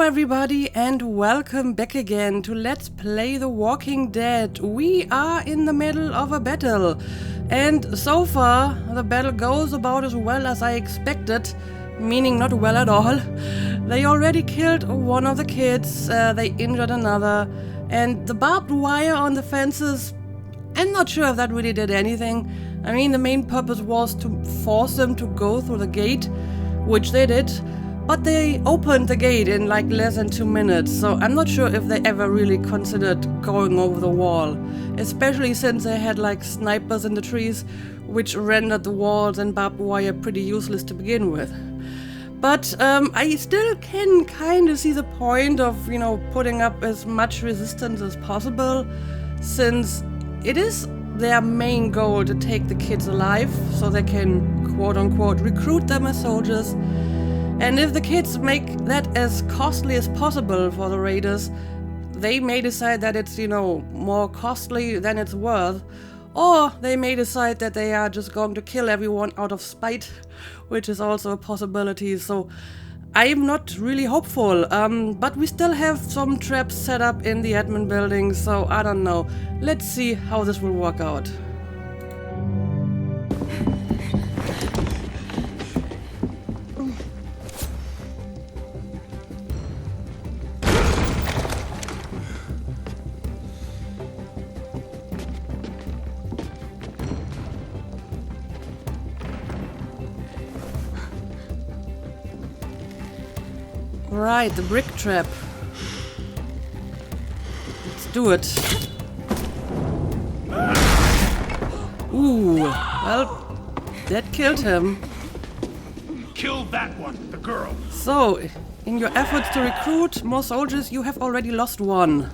everybody and welcome back again to Let's Play The Walking Dead. We are in the middle of a battle and so far the battle goes about as well as I expected, meaning not well at all. They already killed one of the kids, they injured another, and the barbed wire on the fences, I'm not sure if that really did anything. I mean, the main purpose was to force them to go through the gate, which they did. But they opened the gate in like less than 2 minutes, so I'm not sure if they ever really considered going over the wall. Especially since they had like snipers in the trees, which rendered the walls and barbed wire pretty useless to begin with. But I still can kind of see the point of, you know, putting up as much resistance as possible, since it is their main goal to take the kids alive, so they can quote-unquote recruit them as soldiers. And if the kids make that as costly as possible for the raiders, they may decide that it's, you know, more costly than it's worth. Or they may decide that they are just going to kill everyone out of spite, which is also a possibility. So I'm not really hopeful, but we still have some traps set up in the admin building, so I don't know. Let's see how this will work out. Right, the brick trap. Let's do it. Ooh, well, that killed him. Kill that one, the girl. So, in your efforts to recruit more soldiers, you have already lost one.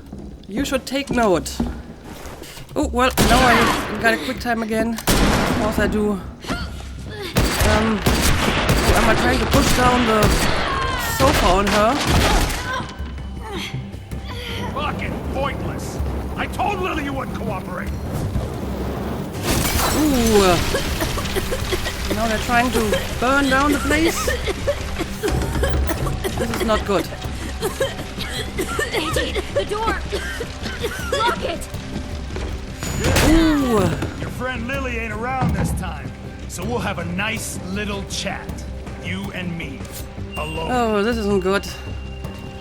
You should take note. Oh, well, now I got a quick time again. Of course I do. Am I trying to push down the sofa on her? Fucking pointless. I told Lily you wouldn't cooperate. Ooh. Now they're trying to burn down the place. This is not good. AJ, the door! Lock it! Ooh. Your friend Lily ain't around this time, so we'll have a nice little chat. You and me. Alone. Oh, this isn't good.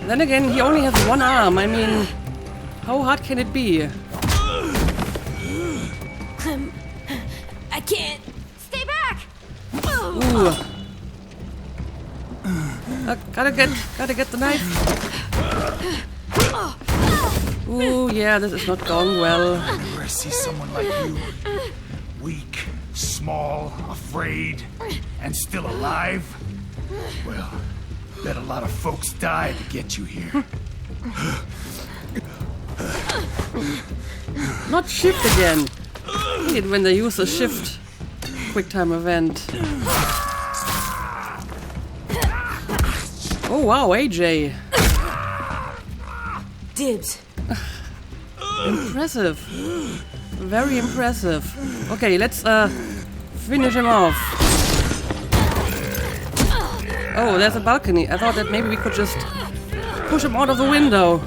Then again, he only has one arm. I mean, how hard can it be? I can't. Stay back! Ooh. Gotta get the knife. Ooh, yeah, this is not going well. Where I see someone like you, weak, small, afraid, and still alive, well, bet a lot of folks died to get you here. Not shift again. I hate it when they use a shift quick-time event. Oh wow, AJ. Dibs. Impressive. Very impressive. Okay, let's finish him off. Oh, there's a balcony. I thought that maybe we could just push him out of the window.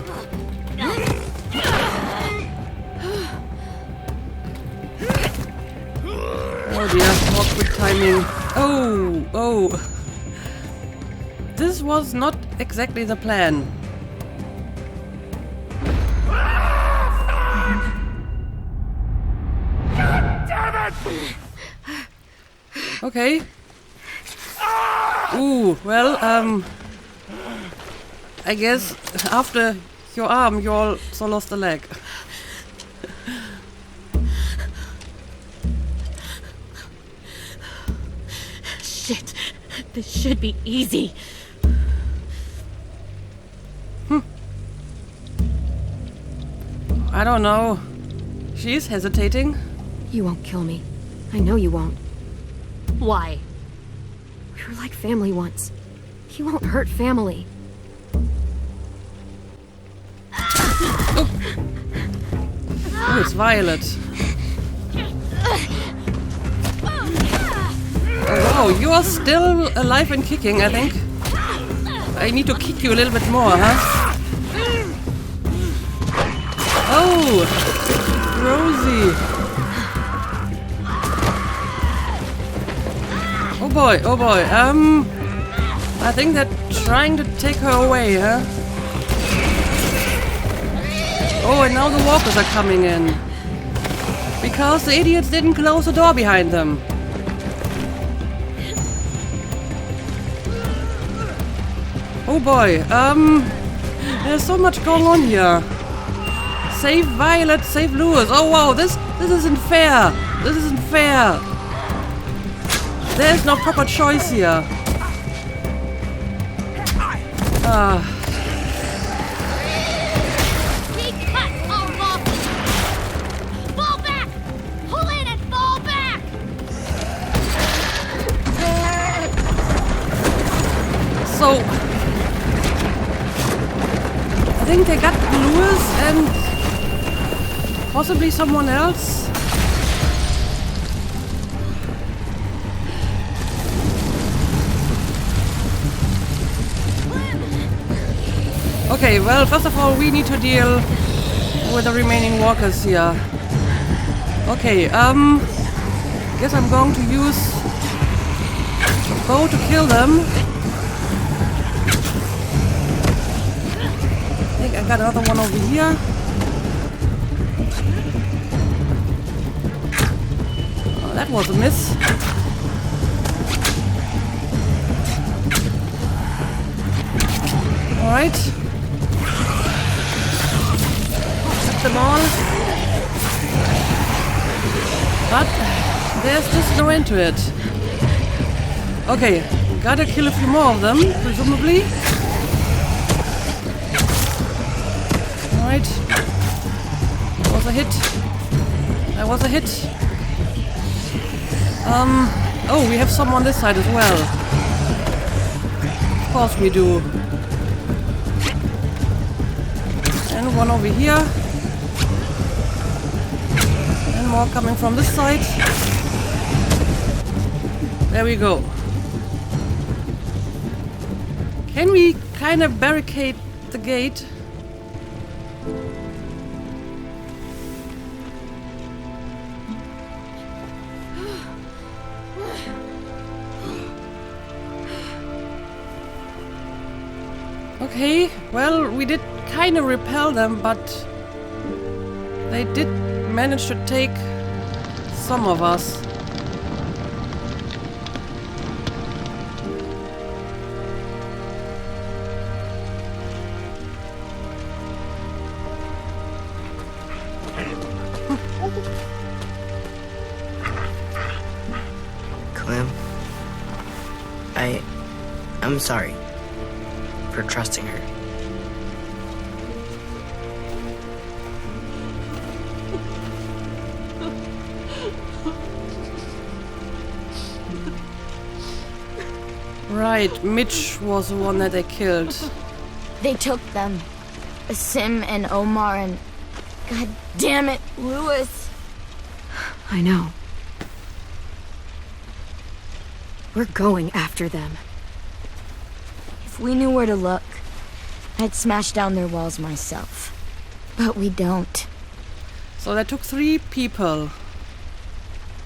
Oh dear, more quick timing. Oh. This was not exactly the plan. Damn it! Okay. Ooh, well, I guess after your arm, you also lost a leg. Shit. This should be easy. I don't know. She's hesitating. You won't kill me. I know you won't. Why? We were like family once. You won't hurt family. Oh, it's Violet. Oh wow, you are still alive and kicking, I think. I need to kick you a little bit more, huh? Oh! Rosie! Oh boy, oh boy. I think they're trying to take her away, huh? Oh, and now the walkers are coming in. Because the idiots didn't close the door behind them. Oh boy, there's so much going on here. Save Violet, save Lewis. Oh wow, this isn't fair. This isn't fair. There's no proper choice here. Deep cut, Powerball! Fall back! Pull in and fall back! So I think they got Lewis and possibly someone else. Okay, well, first of all, we need to deal with the remaining walkers here. Okay, guess I'm going to use the bow to kill them. I think I got another one over here. Oh, that was a miss. Alright. Them all, but there's just no end to it. Okay, gotta kill a few more of them, presumably. Alright, that was a hit. That was a hit. Oh, we have some on this side as well. Of course we do. And one over here. More coming from this side. There we go. Can we kind of barricade the gate? Okay, well, we did kind of repel them, but they did managed to take some of us. Clem, I'm sorry for trusting her. Right, Mitch was the one that they killed. They took them. Sim and Omar and... God damn it, Lewis. I know. We're going after them. If we knew where to look, I'd smash down their walls myself. But we don't. So they took 3 people.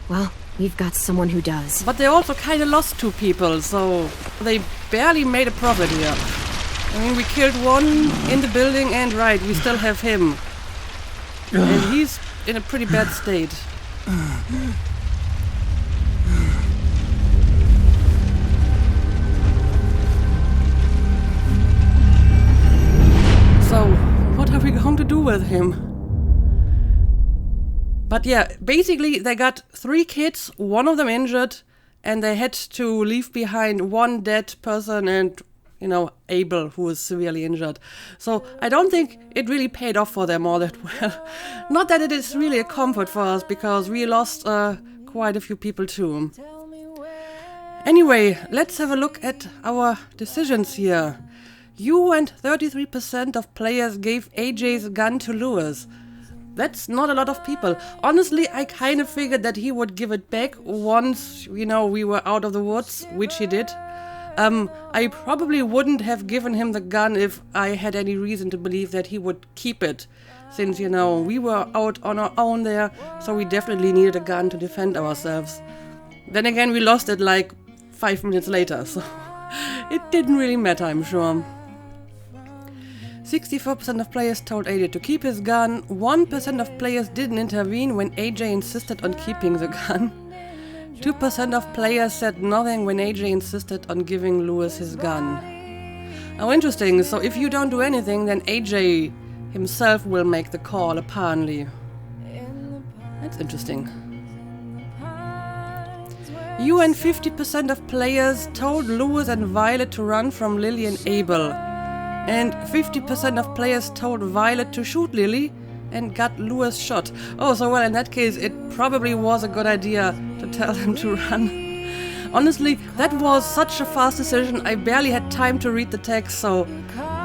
Well, we've got someone who does. But they also kind of lost 2 people, so they barely made a profit here. I mean, we killed one in the building and right, we still have him. And he's in a pretty bad state. So, what are we going to do with him? But yeah, basically they got 3 kids, one of them injured, and they had to leave behind 1 dead person and, you know, Abel, who was severely injured. So I don't think it really paid off for them all that well. Not that it is really a comfort for us, because we lost quite a few people too. Anyway, let's have a look at our decisions here. You and 33% of players gave AJ's gun to Lewis. That's not a lot of people. Honestly, I kind of figured that he would give it back once, you know, we were out of the woods, which he did. I probably wouldn't have given him the gun if I had any reason to believe that he would keep it. Since, you know, we were out on our own there, so we definitely needed a gun to defend ourselves. Then again, we lost it like 5 minutes later, so it didn't really matter, I'm sure. 64% of players told AJ to keep his gun. 1% of players didn't intervene when AJ insisted on keeping the gun. 2% of players said nothing when AJ insisted on giving Lewis his gun. Oh, interesting. So if you don't do anything, then AJ himself will make the call, apparently. That's interesting. You and 50% of players told Lewis and Violet to run from Lily and Abel. And 50% of players told Violet to shoot Lily and got Lewis shot. Oh, so well, in that case, it probably was a good idea to tell them to run. Honestly, that was such a fast decision, I barely had time to read the text, so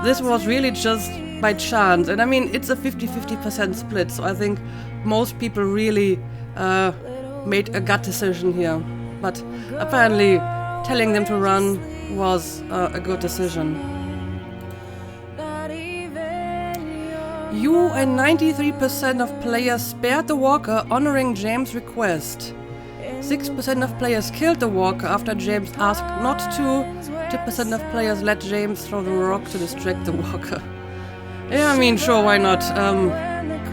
this was really just by chance. And I mean, it's a 50-50% split, so I think most people really made a gut decision here. But apparently, telling them to run was a good decision. You and 93% of players spared the walker, honoring James' request. 6% of players killed the walker after James asked not to. 2% of players let James throw the rock to distract the walker. Yeah, I mean, sure, why not?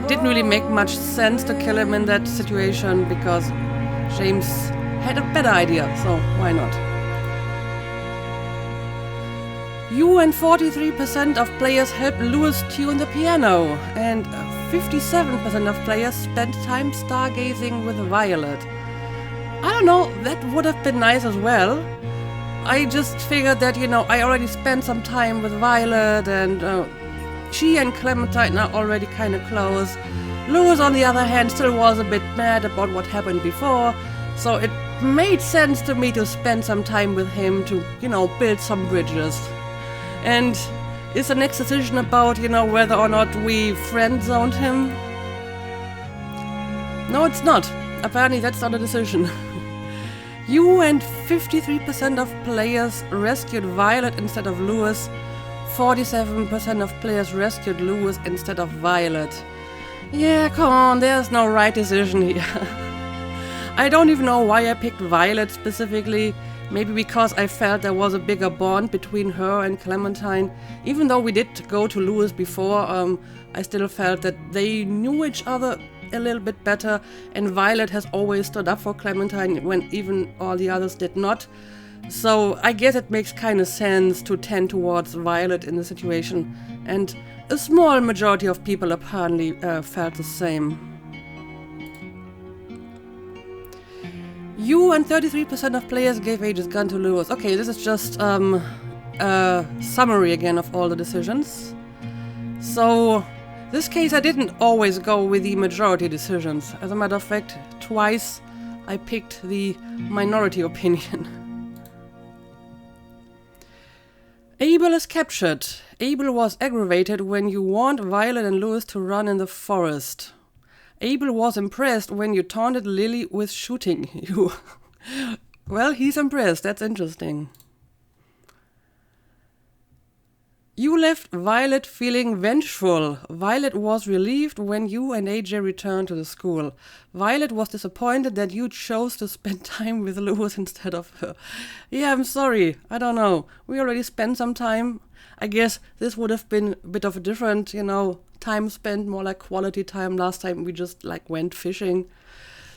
Didn't really make much sense to kill him in that situation because James had a better idea, so why not? You and 43% of players helped Lewis tune the piano, and 57% of players spent time stargazing with Violet. I don't know, that would have been nice as well. I just figured that, you know, I already spent some time with Violet, and she and Clementine are already kind of close. Lewis, on the other hand, still was a bit mad about what happened before, so it made sense to me to spend some time with him to, you know, build some bridges. And is the next decision about, you know, whether or not we friend-zoned him? No, it's not. Apparently that's not a decision. You and 53% of players rescued Violet instead of Lewis. 47% of players rescued Lewis instead of Violet. Yeah, come on, there's no right decision here. I don't even know why I picked Violet specifically. Maybe because I felt there was a bigger bond between her and Clementine. Even though we did go to Lewis before, I still felt that they knew each other a little bit better, and Violet has always stood up for Clementine when even all the others did not. So I guess it makes kind of sense to tend towards Violet in the situation, and a small majority of people apparently felt the same. You and 33% of players gave AJ's gun to Lewis. Okay, this is just a summary again of all the decisions. So, this case I didn't always go with the majority decisions. As a matter of fact, twice I picked the minority opinion. Abel is captured. Abel was aggravated when you warned Violet and Lewis to run in the forest. Abel was impressed when you taunted Lily with shooting you. Well, he's impressed. That's interesting. You left Violet feeling vengeful. Violet was relieved when you and AJ returned to the school. Violet was disappointed that you chose to spend time with Lewis instead of her. Yeah, I'm sorry. I don't know. We already spent some time. I guess this would have been a bit of a different, you know, time spent, more like quality time. Last time we just like went fishing.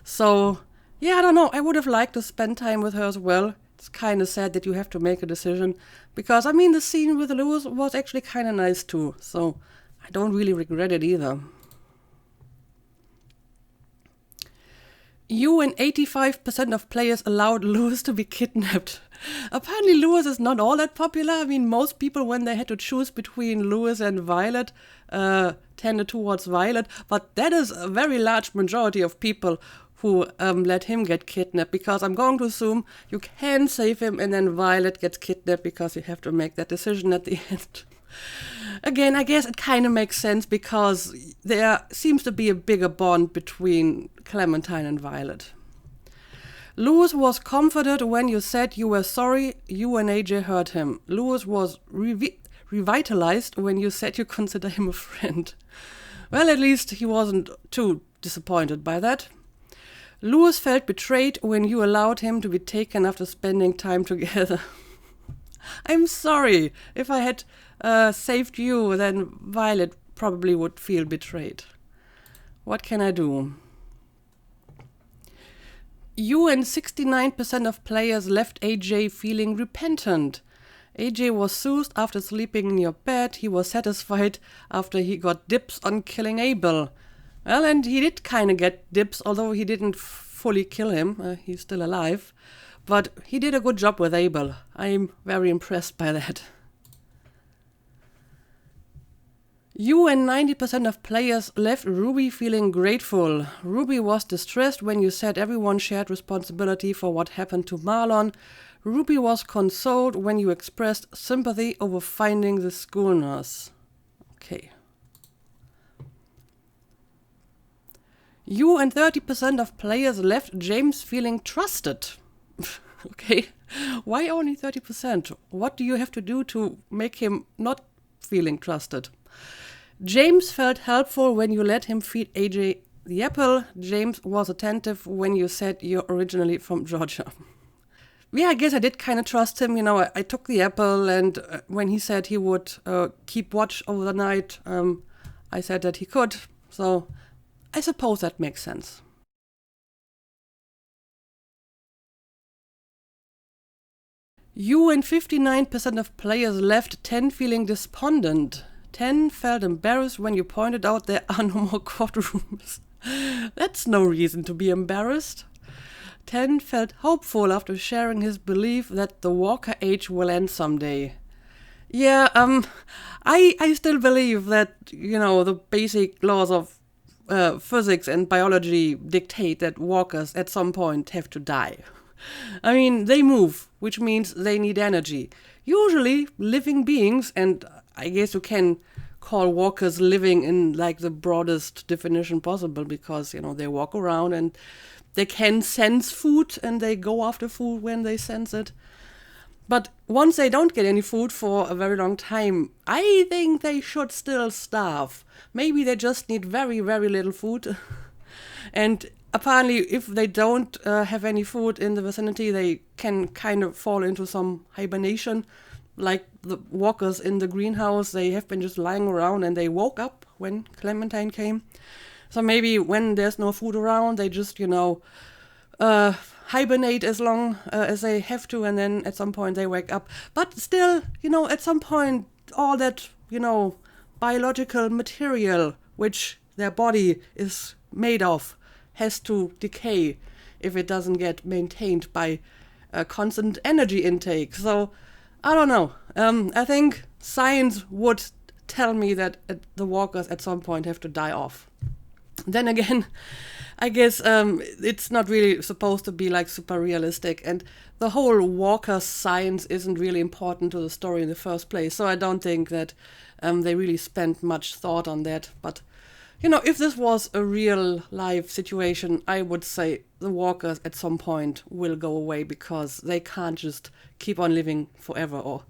So, yeah, I don't know. I would have liked to spend time with her as well. It's kind of sad that you have to make a decision. Because, I mean, the scene with Lewis was actually kind of nice too. So, I don't really regret it either. You and 85% of players allowed Lewis to be kidnapped. Apparently Lewis is not all that popular. I mean, most people, when they had to choose between Lewis and Violet, tended towards Violet. But that is a very large majority of people who let him get kidnapped. Because I'm going to assume you can save him and then Violet gets kidnapped because you have to make that decision at the end. Again, I guess it kind of makes sense because there seems to be a bigger bond between Clementine and Violet. Louis was comforted when you said you were sorry you and AJ hurt him. Louis was revitalized when you said you consider him a friend. Well, at least he wasn't too disappointed by that. Louis felt betrayed when you allowed him to be taken after spending time together. I'm sorry. If I had saved you, then Violet probably would feel betrayed. What can I do? You and 69% of players left AJ feeling repentant. AJ was soothed after sleeping in your bed. He was satisfied after he got dibs on killing Abel. Well, and he did kind of get dibs, although he didn't fully kill him. He's still alive. But he did a good job with Abel. I'm very impressed by that. You and 90% of players left Ruby feeling grateful. Ruby was distressed when you said everyone shared responsibility for what happened to Marlon. Ruby was consoled when you expressed sympathy over finding the school nurse. Okay. You and 30% of players left James feeling trusted. Okay. Why only 30%? What do you have to do to make him not feeling trusted? James felt helpful when you let him feed AJ the apple. James was attentive when you said you're originally from Georgia. Yeah, I guess I did kind of trust him. You know, I took the apple, and when he said he would keep watch over the night, I said that he could. So I suppose that makes sense. You and 59% of players left 10 feeling despondent. 10 felt embarrassed when you pointed out there are no more courtrooms. That's no reason to be embarrassed. 10 felt hopeful after sharing his belief that the Walker age will end someday. Yeah, I still believe that, you know, the basic laws of physics and biology dictate that walkers at some point have to die. I mean, they move, which means they need energy. Usually living beings, and I guess you can call walkers living in like the broadest definition possible, because, you know, they walk around and they can sense food and they go after food when they sense it. But once they don't get any food for a very long time, I think they should still starve. Maybe they just need very, very little food. And apparently, if they don't have any food in the vicinity, they can kind of fall into some hibernation. Like the walkers in the greenhouse, they have been just lying around and they woke up when Clementine came. So maybe when there's no food around, they just, you know, hibernate as long as they have to, and then at some point they wake up. But still, you know, at some point, all that, you know, biological material which their body is made of has to decay if it doesn't get maintained by a constant energy intake. So I don't know. I think science would tell me that the walkers at some point have to die off. Then again, I guess it's not really supposed to be like super realistic, and the whole walker science isn't really important to the story in the first place. So I don't think that they really spent much thought on that. But you know, if this was a real life situation, I would say the walkers at some point will go away, because they can't just keep on living forever or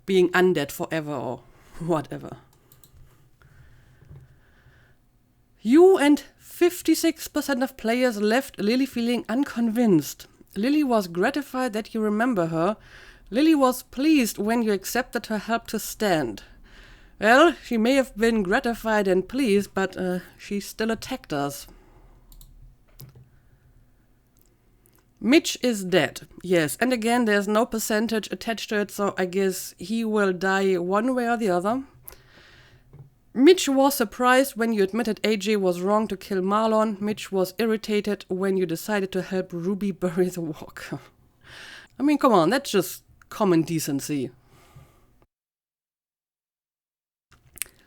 being undead forever or whatever. You and 56% of players left Lily feeling unconvinced. Lily was gratified that you remember her. Lily was pleased when you accepted her help to stand. Well, she may have been gratified and pleased, but she still attacked us. Mitch is dead. Yes, and again, there's no percentage attached to it, so I guess he will die one way or the other. Mitch was surprised when you admitted AJ was wrong to kill Marlon. Mitch was irritated when you decided to help Ruby bury the walker. I mean, come on, that's just common decency.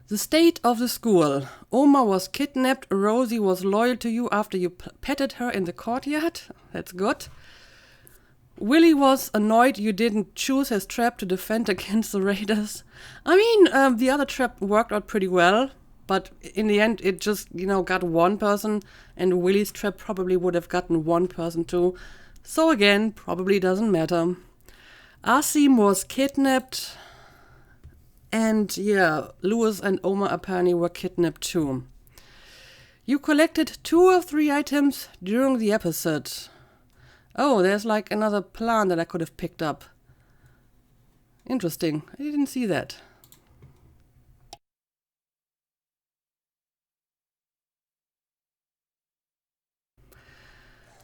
The state of the school. Oma was kidnapped. Rosie was loyal to you after you petted her in the courtyard. That's good. Willie was annoyed you didn't choose his trap to defend against the raiders. I mean, the other trap worked out pretty well, but in the end it just, you know, got one person, and Willie's trap probably would have gotten one person too. So again, probably doesn't matter. Asim was kidnapped, and yeah, Lewis and Omar apparently were kidnapped too. You collected 2 or 3 items during the episode. Oh, there's like another plant that I could have picked up. Interesting, I didn't see that.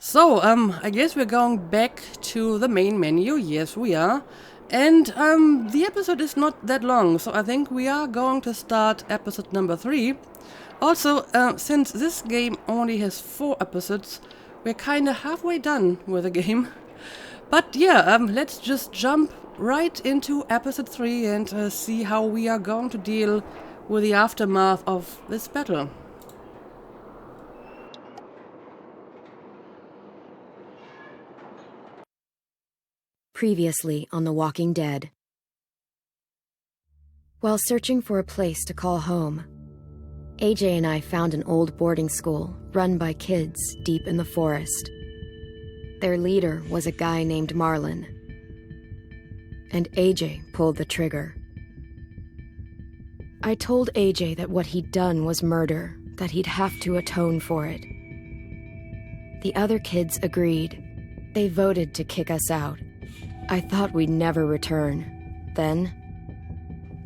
So, I guess we're going back to the main menu. Yes, we are. And the episode is not that long, so I think we are going to start episode number 3. Also, since this game only has 4 episodes, we're kinda halfway done with the game. But yeah, let's just jump right into episode 3 and see how we are going to deal with the aftermath of this battle. Previously on The Walking Dead. While searching for a place to call home, AJ and I found an old boarding school run by kids deep in the forest. Their leader was a guy named Marlon, and AJ pulled the trigger. I told AJ that what he'd done was murder, that he'd have to atone for it. The other kids agreed. They voted to kick us out. I thought we'd never return. Then,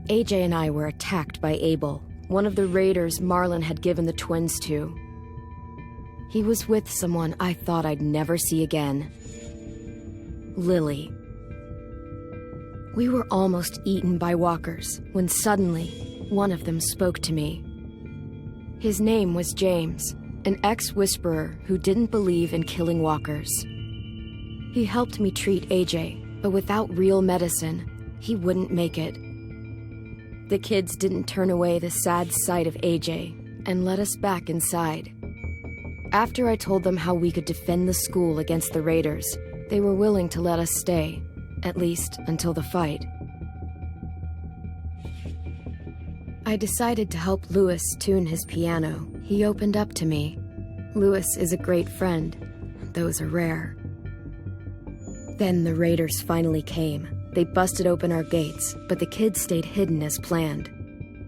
AJ and I were attacked by Abel, one of the raiders Marlon had given the twins to. He was with someone I thought I'd never see again. Lily. We were almost eaten by walkers when suddenly one of them spoke to me. His name was James, an ex-whisperer who didn't believe in killing walkers. He helped me treat AJ, but without real medicine, he wouldn't make it. The kids didn't turn away the sad sight of AJ and let us back inside. After I told them how we could defend the school against the raiders, they were willing to let us stay, at least until the fight. I decided to help Lewis tune his piano. He opened up to me. Lewis is a great friend. Those are rare. Then the raiders finally came. They busted open our gates, but the kids stayed hidden as planned.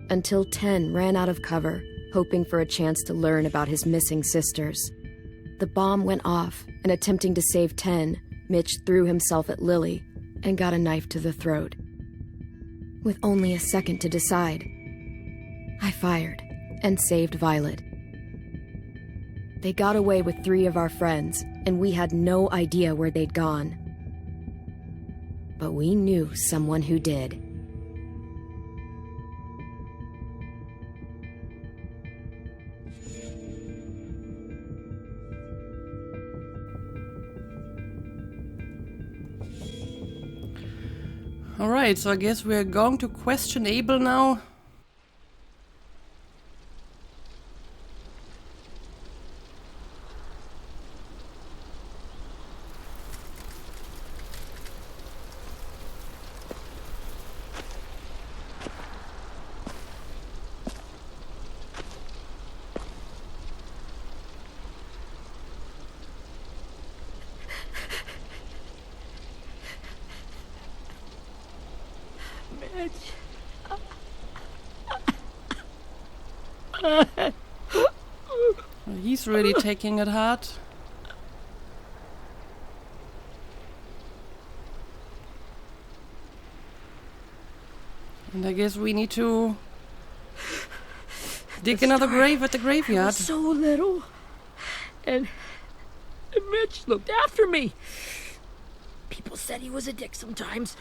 Until 10 ran out of cover, hoping for a chance to learn about his missing sisters. The bomb went off, and attempting to save 10, Mitch threw himself at Lily and got a knife to the throat. With only a second to decide, I fired and saved Violet. They got away with 3 of our friends, and we had no idea where they'd gone. But we knew someone who did. Alright, so I guess we're going to question Abel now. He's really taking it hard. And I guess we need to dig another grave at the graveyard. So little. And Mitch looked after me. People said he was a dick sometimes,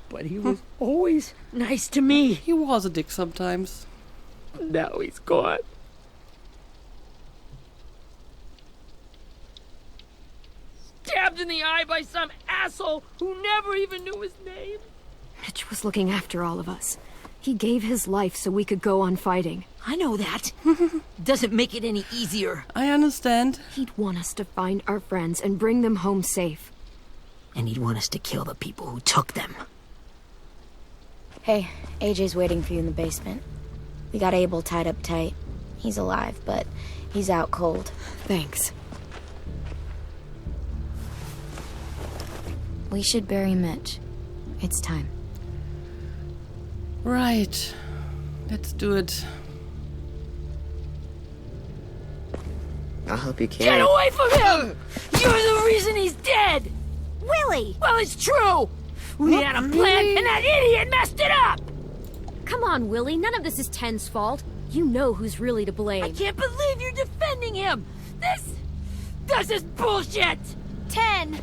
but he was always nice to me. He was a dick sometimes. Now he's gone. Stabbed in the eye by some asshole who never even knew his name. Mitch was looking after all of us. He gave his life so we could go on fighting. I know that. Doesn't make it any easier. I understand. He'd want us to find our friends and bring them home safe. And he'd want us to kill the people who took them. Hey, AJ's waiting for you in the basement. We got Abel tied up tight. He's alive, but he's out cold. Thanks. We should bury Mitch. It's time. Right. Let's do it. I'll help you Get carry. away from him! You're the reason he's dead! Willie! Well, it's true! We had a plan, and that idiot messed it up! Come on, Willie. None of this is Ten's fault. You know who's really to blame. I can't believe you're defending him! This is bullshit! 10!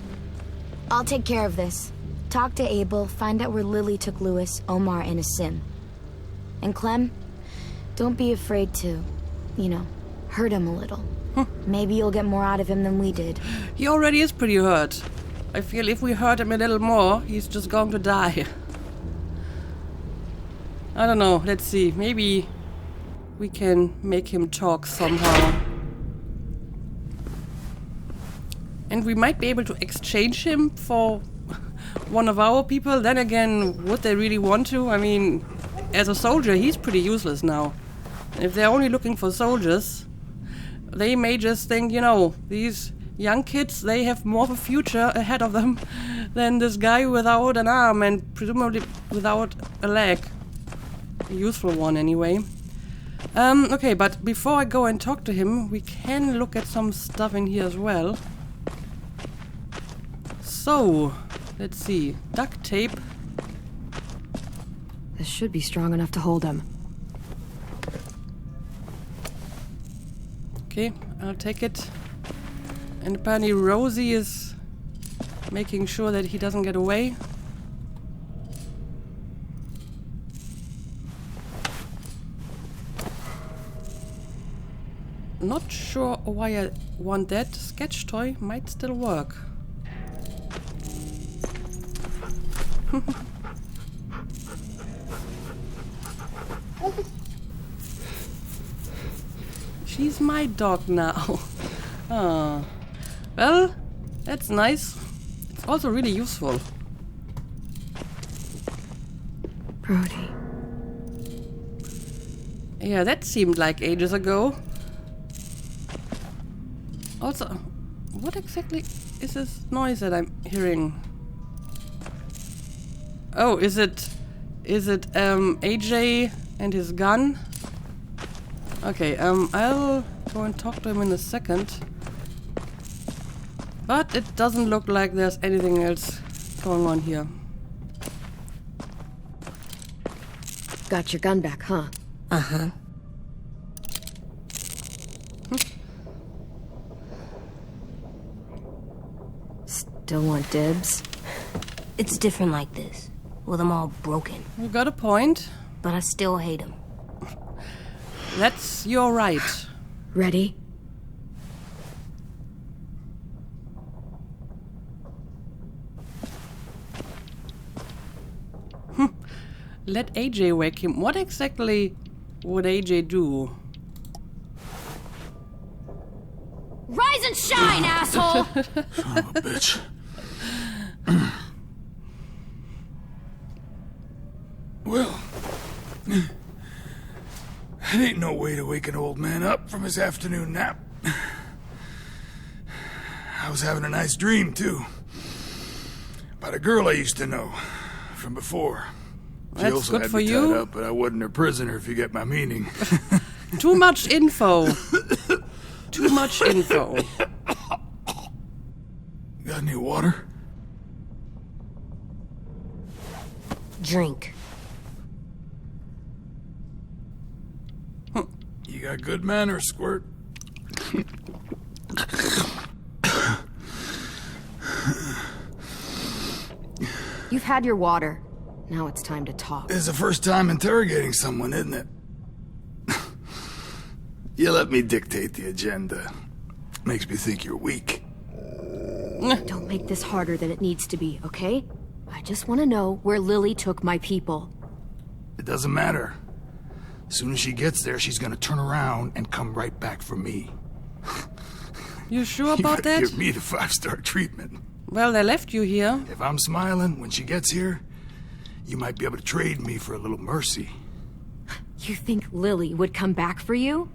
I'll take care of this. Talk to Abel, find out where Lily took Lewis, Omar, and Asim. And Clem, don't be afraid to, hurt him a little. Maybe you'll get more out of him than we did. He already is pretty hurt. I feel if we hurt him a little more, he's just going to die. I don't know, let's see. Maybe we can make him talk somehow. And we might be able to exchange him for one of our people. Then again, would they really want to? I mean, as a soldier, he's pretty useless now. If they're only looking for soldiers, they may just think, these young kids, they have more of a future ahead of them than this guy without an arm and presumably without a leg. A useful one, anyway. Okay, but before I go and talk to him, we can look at some stuff in here as well. So, let's see. Duct tape. This should be strong enough to hold him. Okay, I'll take it. And apparently Rosie is making sure that he doesn't get away. Not sure why I want that. Sketch toy might still work. She's my dog now. Ah. Well, that's nice. It's also really useful. Brody. Yeah, that seemed like ages ago. Also, what exactly is this noise that I'm hearing? Oh, is it AJ and his gun? Okay, I'll go and talk to him in a second. But it doesn't look like there's anything else going on here. Got your gun back, huh? Uh-huh. Still want dibs? It's different like this, with them all broken. You got a point. But I still hate him. That's your right. Ready? Let AJ wake him. What exactly would AJ do? Rise and shine, asshole! Son of a bitch. Well, it ain't no way to wake an old man up from his afternoon nap. I was having a nice dream, too. About a girl I used to know from before. She That's also good had for me tied you. up, but I wasn't her prisoner, if you get my meaning. Too much info. Too much info. Got any water? Drink. You got good manners, Squirt. You've had your water. Now it's time to talk. It's the first time interrogating someone, isn't it? You let me dictate the agenda. Makes me think you're weak. Don't make this harder than it needs to be, okay? I just want to know where Lily took my people. It doesn't matter. As soon as she gets there, she's gonna turn around and come right back for me. You sure You about better that? give me the 5-star treatment. Well, they left you here. If I'm smiling when she gets here, you might be able to trade me for a little mercy. You think Lily would come back for you?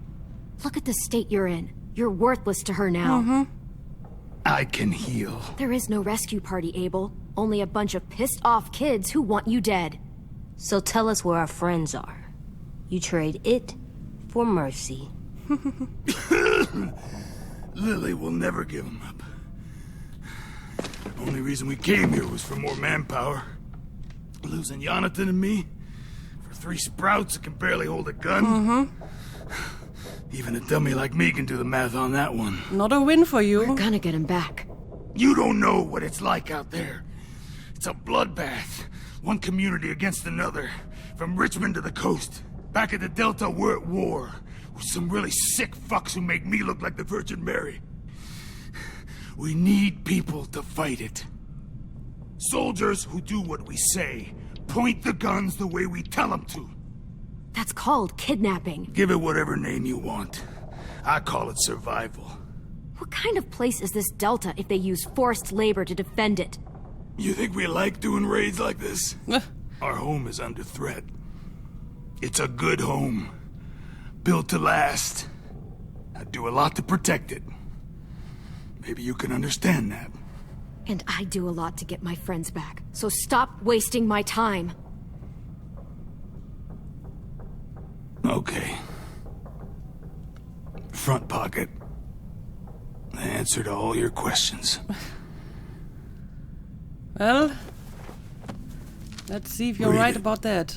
Look at the state you're in. You're worthless to her now. I can heal. There is no rescue party, Abel. Only a bunch of pissed-off kids who want you dead. So tell us where our friends are. You trade it for mercy. Lily will never give him up. Only reason we came here was for more manpower. Losing Jonathan and me for 3 sprouts that can barely hold a gun. Even a dummy like me can do the math on that one. Not a win for you. We're gonna get him back. You don't know what it's like out there. It's a bloodbath. One community against another. From Richmond to the coast. Back at the Delta, we're at war. With some really sick fucks who make me look like the Virgin Mary. We need people to fight it. Soldiers who do what we say. Point the guns the way we tell them to. That's called kidnapping. Give it whatever name you want. I call it survival. What kind of place is this Delta if they use forced labor to defend it? You think we like doing raids like this? Our home is under threat. It's a good home. Built to last. I do a lot to protect it. Maybe you can understand that. And I do a lot to get my friends back. So stop wasting my time. Okay. Front pocket. The answer to all your questions. Well, let's see if you're Read right it. about that.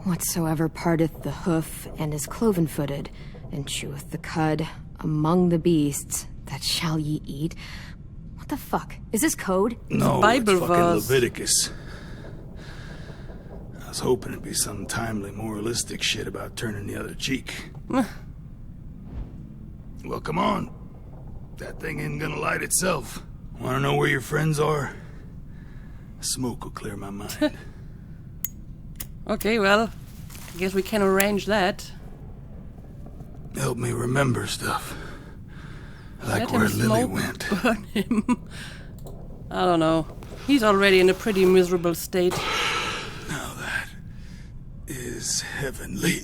Whatsoever parteth the hoof, and is cloven-footed, and cheweth the cud, among the beasts, that shall ye eat. What the fuck? Is this code? No, Bible it's fucking verse. Leviticus. I was hoping it'd be some timely, moralistic shit about turning the other cheek. Well, come on. That thing ain't gonna light itself. Wanna know where your friends are? Smoke will clear my mind. Okay, well, I guess we can arrange that. Help me remember stuff. Like Let him where Lily smoke, went. burn him. I don't know. He's already in a pretty miserable state. Now that is heavenly.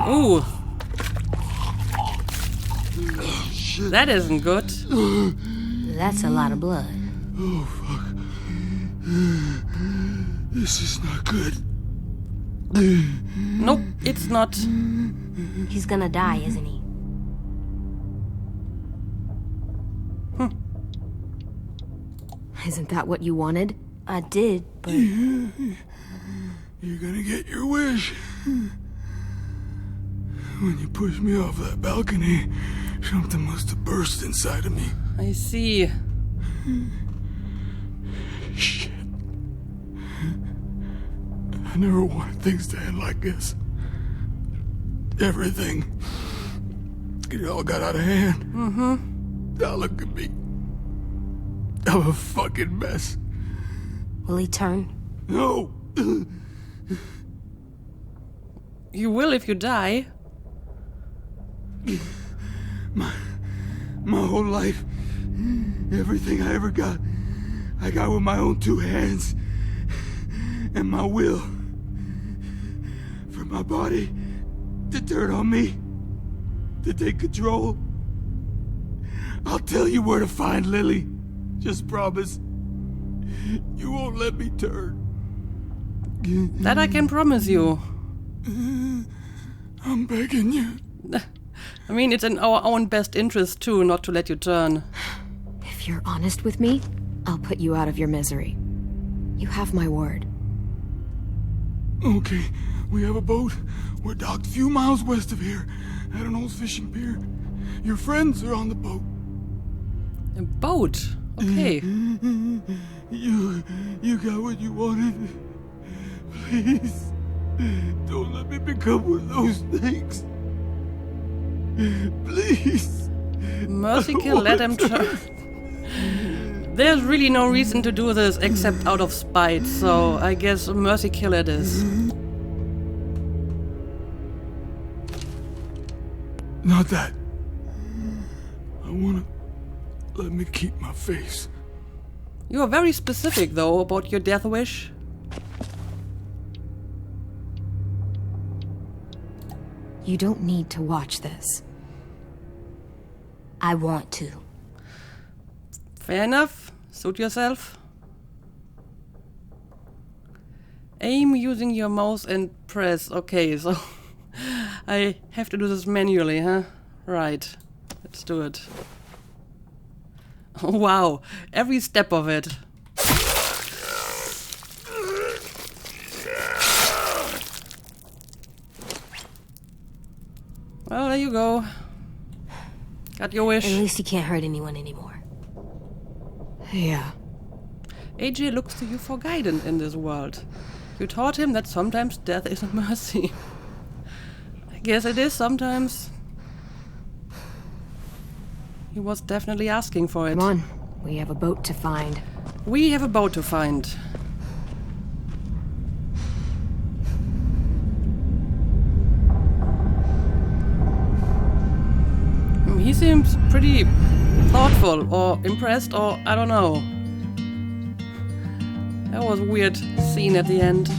Ooh. That isn't good. That's a lot of blood. Oh, fuck. This is not good. Nope, it's not. He's gonna die, isn't he? Isn't that what you wanted? I did, but You're gonna get your wish. When you pushed me off that balcony, something must have burst inside of me. I see. Shit. I never wanted things to end like this. Everything. It all got out of hand. Now look at me. I'm a fucking mess. will he turn? No! You will if you die. My whole life, everything I ever got, I got with my own 2 hands. And my will. For my body to turn on me. To take control. I'll tell you where to find Lily. Just promise. You won't let me turn. That I can promise you. I'm begging you. I mean, it's in our own best interest, too, not to let you turn. If you're honest with me, I'll put you out of your misery. You have my word. Okay, we have a boat. We're docked a few miles west of here, at an old fishing pier. Your friends are on the boat. A boat? Okay. You got what you wanted. Please, don't let me become one of those things. Please. Mercy kill, let him turn. There's really no reason to do this except out of spite, so I guess mercy kill it is. Not that. I wanna let me keep my face. You are very specific, though, about your death wish. You don't need to watch this. I want to. Fair enough. Suit yourself. Aim using your mouse and press. Okay, so I have to do this manually, huh? Right. Let's do it. Oh, wow. Every step of it. Well, there you go. Got your wish. At least you can't hurt anyone anymore. Yeah. AJ looks to you for guidance in this world. You taught him that sometimes death is a mercy. I guess it is sometimes. He was definitely asking for it. Come on. We have a boat to find. We have a boat to find. He seems pretty thoughtful or impressed or I don't know. That was a weird scene at the end.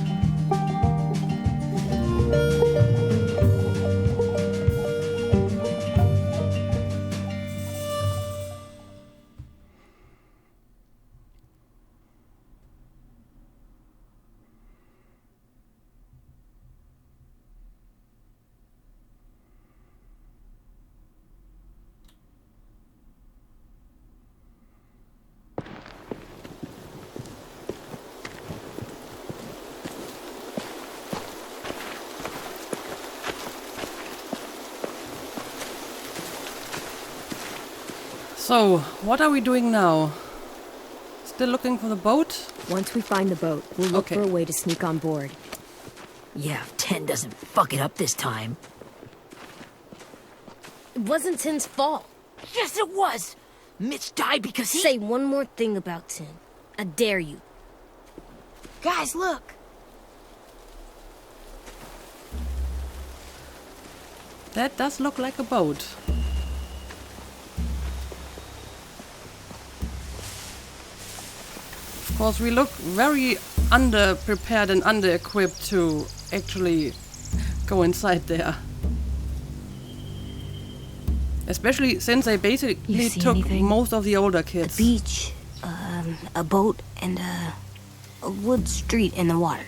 So, what are we doing now? Still looking for the boat? Once we find the boat, we'll look Okay. for a way to sneak on board. Yeah, if 10 doesn't fuck it up this time. It wasn't Tin's fault. Yes, it was! Mitch died because he... Say one more thing about Tin. I dare you. Guys, look! That does look like a boat. Of course, we look very under-prepared and under-equipped to actually go inside there. Especially since they basically You see took anything? most of the older kids. Beach, a boat, and a wood street in the water.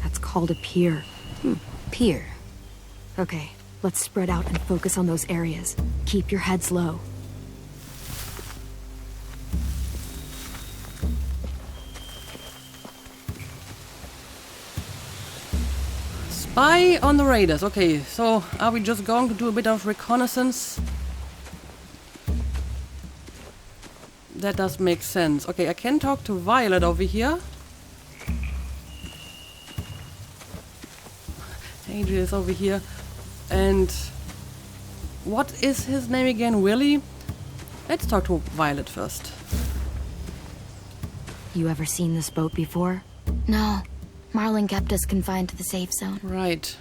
That's called a pier. Pier. Okay, let's spread out and focus on those areas. Keep your heads low. Spy on the raiders. Okay, so are we just going to do a bit of reconnaissance? That does make sense. Okay, I can talk to Violet over here. AJ is over here. And what is his name again? Willie? Let's talk to Violet first. You ever seen this boat before? No. Marlin kept us confined to the safe zone. Right.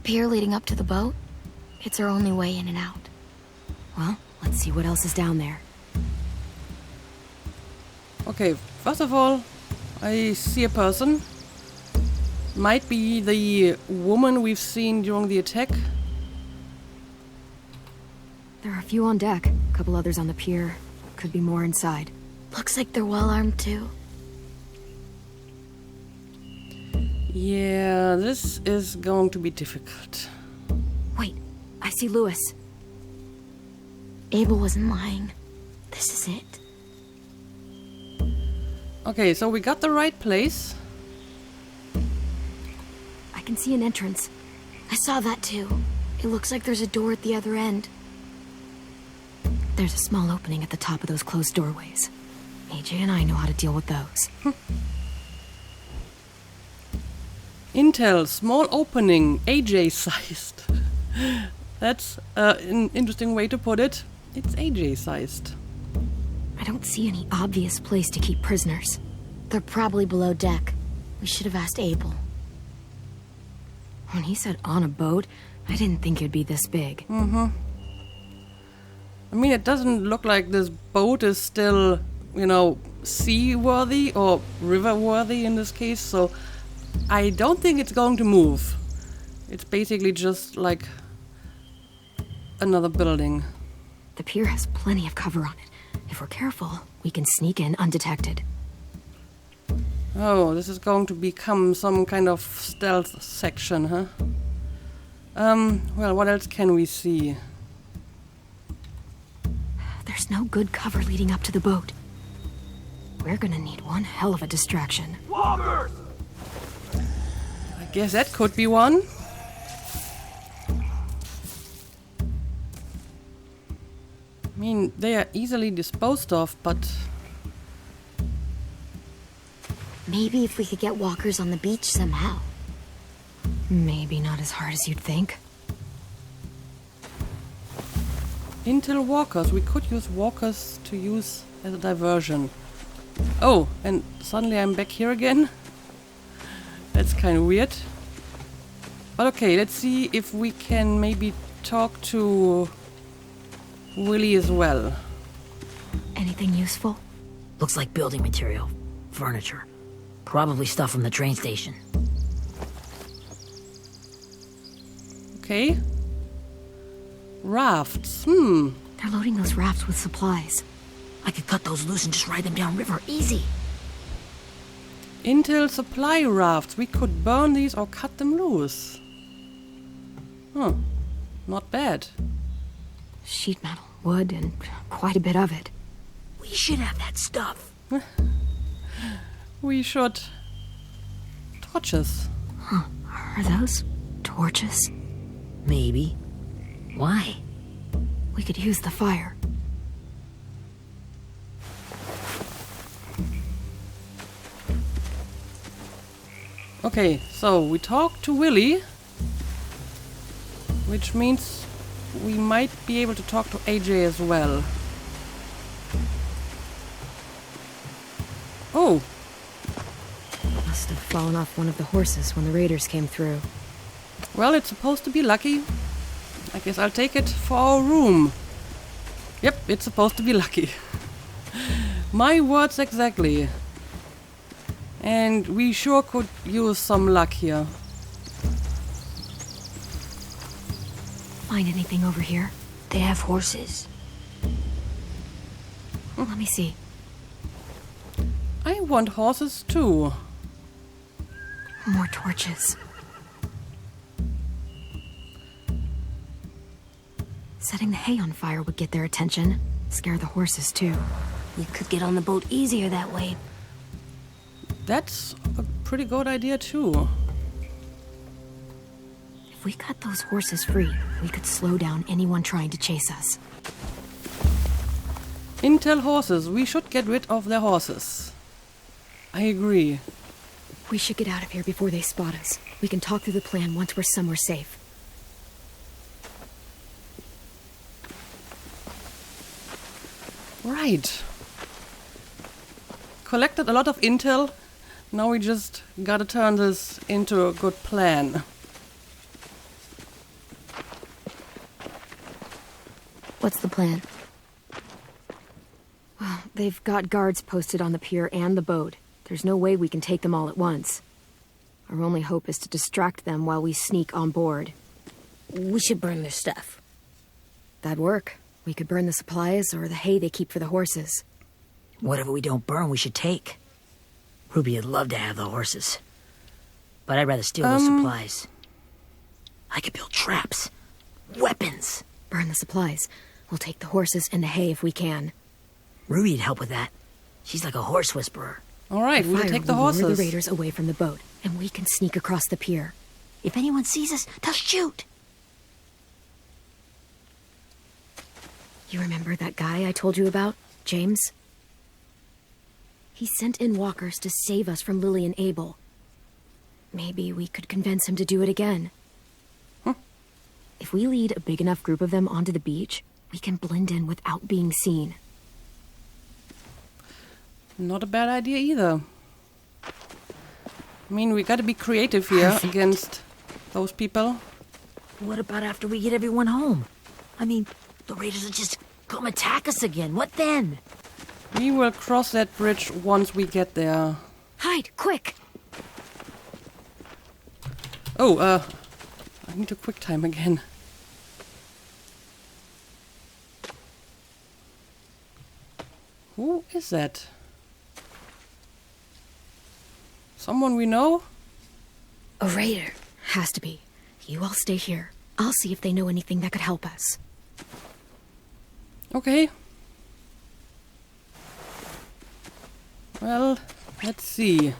Pier leading up to the boat? It's our only way in and out. Well, let's see what else is down there. Okay, first of all, I see a person. Might be the woman we've seen during the attack. There are a few on deck, a couple others on the pier. Could be more inside. Looks like they're well armed too. Yeah, this is going to be difficult. Wait, I see Lewis. Abel wasn't lying. This is it. Okay, so we got the right place. I can see an entrance. I saw that too. It looks like there's a door at the other end. There's a small opening at the top of those closed doorways. AJ and I know how to deal with those. Intel, small opening, AJ-sized. That's an interesting way to put it. It's AJ-sized. I don't see any obvious place to keep prisoners. They're probably below deck. We should have asked Abel. When he said on a boat, I didn't think it'd be this big. I mean, it doesn't look like this boat is still, you know, seaworthy or river-worthy in this case, so I don't think it's going to move. It's basically just like another building. The pier has plenty of cover on it. If we're careful, we can sneak in undetected. Oh, this is going to become some kind of stealth section, huh? Well, what else can we see? There's no good cover leading up to the boat. We're gonna need one hell of a distraction. Walkers! I guess that could be one. I mean, they are easily disposed of, but... Maybe if we could get walkers on the beach somehow. Maybe not as hard as you'd think. Intel walkers. We could use walkers to use as a diversion. Oh, and suddenly I'm back here again. That's kind of weird. But okay, let's see if we can maybe talk to Willie as well. Anything useful? Looks like building material. Furniture. Probably stuff from the train station. Okay. Rafts. They're loading those rafts with supplies. I could cut those loose and just ride them downriver. Easy. Intel supply rafts. We could burn these or cut them loose. Huh. Not bad. Sheet metal, wood, and quite a bit of it. We should have that stuff. We should. Torches. Huh. Are those torches? Maybe. Why? We could use the fire. Okay, so we talked to Willie, which means we might be able to talk to AJ as well. Oh! Must have fallen off one of the horses when the raiders came through. Well, it's supposed to be lucky. I guess I'll take it for our room. Yep, it's supposed to be lucky. My words exactly. And we sure could use some luck here. Find anything over here? They have horses. Let me see. I want horses too. More torches. Setting the hay on fire would get their attention. Scare the horses too. We could get on the boat easier that way. That's a pretty good idea too. If we cut those horses free, we could slow down anyone trying to chase us. Intel horses. We should get rid of their horses. I agree. We should get out of here before they spot us. We can talk through the plan once we're somewhere safe. Right. Collected a lot of intel. Now we just gotta turn this into a good plan. What's the plan? Well, they've got guards posted on the pier and the boat. There's no way we can take them all at once. Our only hope is to distract them while we sneak on board. We should burn their stuff. That'd work. We could burn the supplies or the hay they keep for the horses. Whatever we don't burn, we should take. Ruby would love to have the horses. But I'd rather steal those supplies. I could build traps. Weapons. Burn the supplies. We'll take the horses and the hay if we can. Ruby'd help with that. She's like a horse whisperer. Alright, we'll take the horses. Lure the raiders away from the boat, and we can sneak across the pier. If anyone sees us, they'll shoot. You remember that guy I told you about? James? He sent in walkers to save us from Lily and Abel. Maybe we could convince him to do it again. If we lead a big enough group of them onto the beach, we can blend in without being seen. Not a bad idea either. I mean, we gotta be creative here against those people. What about after we get everyone home? I mean, the raiders will just come attack us again. What then? We will cross that bridge once we get there. Hide, quick! Oh, I need a quick time again. Who is that? Someone we know? A raider. Has to be. You all stay here. I'll see if they know anything that could help us. Okay. Well, let's see.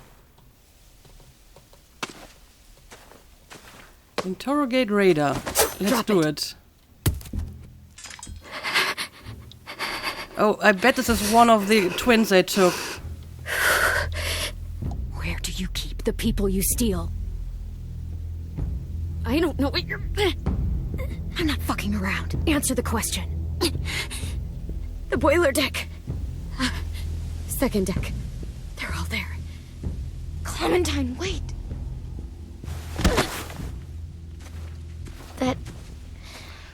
Interrogate Raider. Let's do it. Oh, I bet this is one of the twins I took. Where do you keep the people you steal? I don't know what you're... I'm not fucking around. Answer the question. The boiler deck. Second deck. They're all there. Clementine, wait.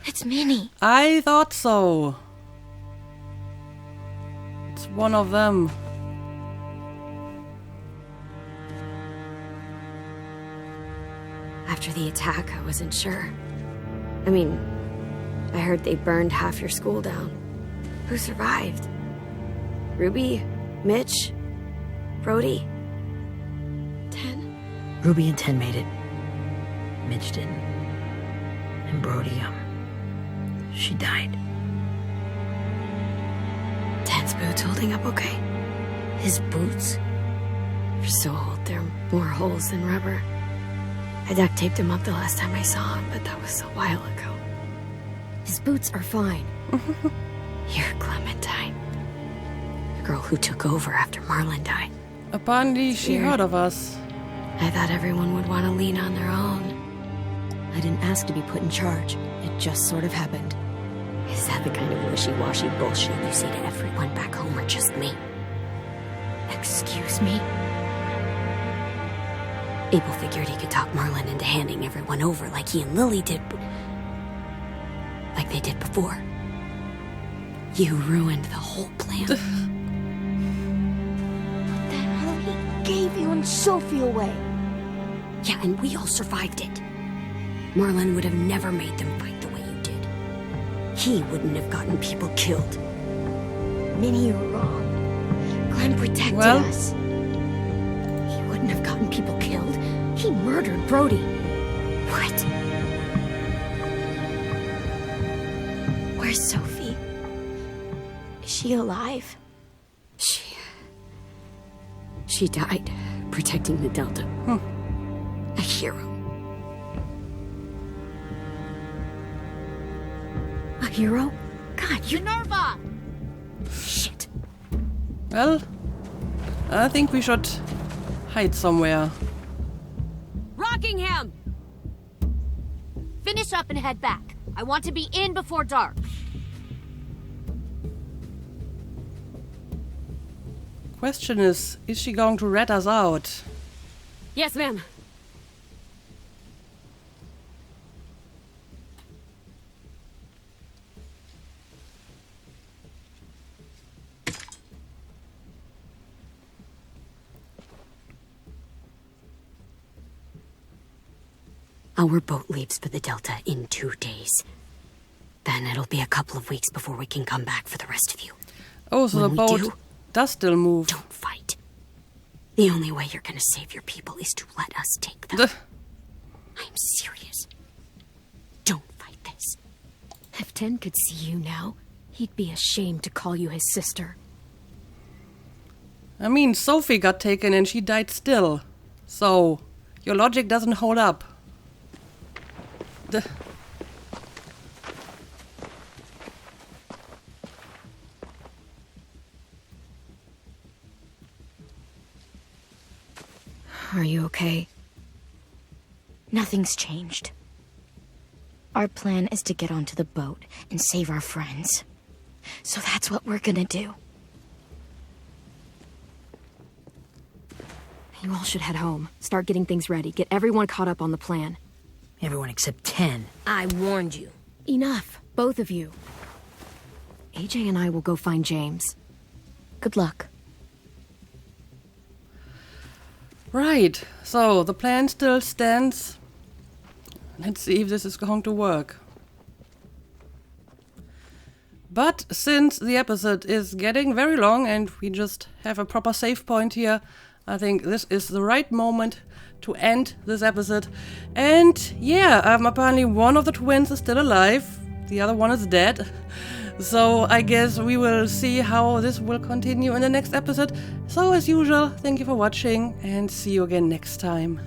It's Minnie. I thought so. It's one of them. After the attack, I wasn't sure. I mean, I heard they burned half your school down. Who survived? Ruby? Mitch? Brody? 10? Ruby and 10 made it. Mitch didn't. And Brody, she died. 10's boots holding up okay? His boots? They're so old, there are more holes than rubber. I duct taped him up the last time I saw him, but that was a while ago. His boots are fine. You're Clementine. The girl who took over after Marlon died. Apparently she Weird. heard of us. I thought everyone would want to lean on their own. I didn't ask to be put in charge. It just sort of happened. Is that the kind of wishy-washy bullshit you say to everyone back home or just me? Excuse me? Abel figured he could talk Marlon into handing everyone over like he and Lily did, like they did before. You ruined the whole plan. The hell he gave you and Sophie away. Yeah, and we all survived it. Marlon would have never made them fight the way you did. He wouldn't have gotten people killed. Minnie, you're wrong. Glenn protected us. He wouldn't have gotten people killed. He murdered Brody. What? Where's Sophie? Is she alive? She died protecting the Delta. A hero. A hero? God, you... Minerva! Shit. Well, I think we should hide somewhere. Rockingham! Finish up and head back. I want to be in before dark. Question is she going to rat us out? Yes, ma'am. Our boat leaves for the Delta in 2 days. Then it'll be a couple of weeks before we can come back for the rest of you. Oh, so When the we boat do, does still move. don't fight. The only way you're gonna save your people is to let us take them. I'm serious. Don't fight this. If 10 could see you now, he'd be ashamed to call you his sister. I mean, Sophie got taken and she died still. So, your logic doesn't hold up. Are you okay? Nothing's changed. Our plan is to get onto the boat and save our friends. So that's what we're gonna do. You all should head home. Start getting things ready. Get everyone caught up on the plan. Everyone except 10. I warned you. Enough, both of you. AJ and I will go find James. Good luck. Right, so the plan still stands. Let's see if this is going to work. But since the episode is getting very long and we just have a proper save point here, I think this is the right moment to end this episode. And yeah, apparently one of the twins is still alive, the other one is dead. So I guess we will see how this will continue in the next episode. So as usual, thank you for watching and see you again next time.